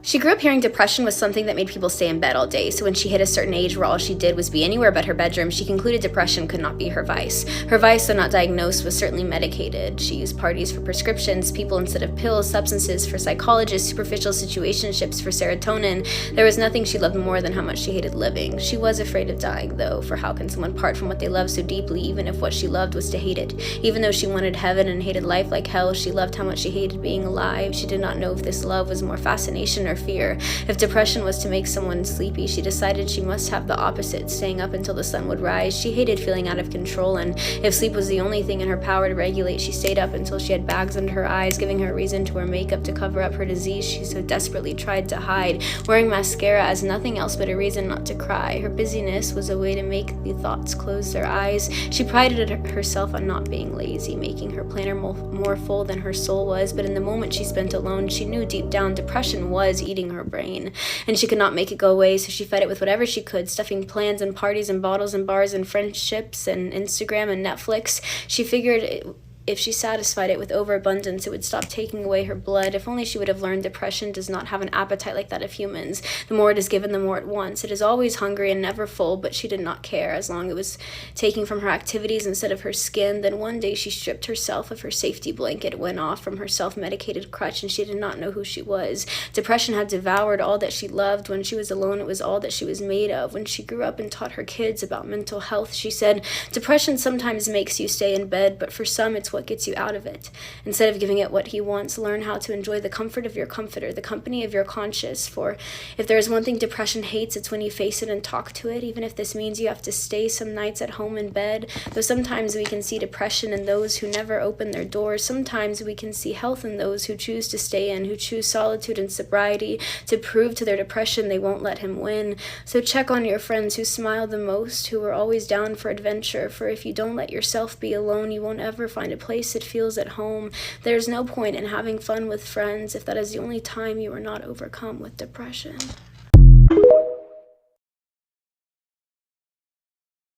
She grew up hearing depression was something that made people stay in bed all day, so when she hit a certain age where all she did was be anywhere but her bedroom, she concluded depression could not be her vice. Her vice, though not diagnosed, was certainly medicated. She used parties for prescriptions, people instead of pills, substances for psychologists, superficial situationships for serotonin. There was nothing she loved more than how much she hated living. She was afraid of dying, though, for how can someone part from what they love so deeply, even if what she loved was to hate it? Even though she wanted heaven and hated life like hell, she loved how much she hated being alive. She did not know if this love was more fascination or fear. If depression was to make someone sleepy, she decided she must have the opposite, staying up until the sun would rise. She hated feeling out of control, and if sleep was the only thing in her power to regulate, she stayed up until she had bags under her eyes, giving her a reason to wear makeup to cover up her disease she so desperately tried to hide, wearing mascara as nothing else but a reason not to cry. Her busyness was a way to make the thoughts close their eyes. She prided herself on not being lazy, making her planner more full than her soul was, but in the moment she spent alone, she knew deep down depression was eating her brain, and she could not make it go away, so she fed it with whatever she could, stuffing plans and parties and bottles and bars and friendships and Instagram and Netflix. She figured if she satisfied it with overabundance, it would stop taking away her blood. If only she would have learned depression does not have an appetite like that of humans. The more it is given, the more it wants. It is always hungry and never full, but she did not care as long as it was taking from her activities instead of her skin. Then one day she stripped herself of her safety blanket, went off from her self-medicated crutch, and she did not know who she was. Depression had devoured all that she loved. When she was alone, it was all that she was made of. When she grew up and taught her kids about mental health, she said, depression sometimes makes you stay in bed, but for some it's what gets you out of it. Instead of giving it what he wants, learn how to enjoy the comfort of your comforter, the company of your conscience. For if there is one thing depression hates, it's when you face it and talk to it, even if this means you have to stay some nights at home in bed. Though sometimes we can see depression in those who never open their doors, sometimes we can see health in those who choose to stay in, who choose solitude and sobriety to prove to their depression they won't let him win. So check on your friends who smile the most, who are always down for adventure, for if you don't let yourself be alone, you won't ever find a place it feels at home. There's no point in having fun with friends if that is the only time you are not overcome with depression.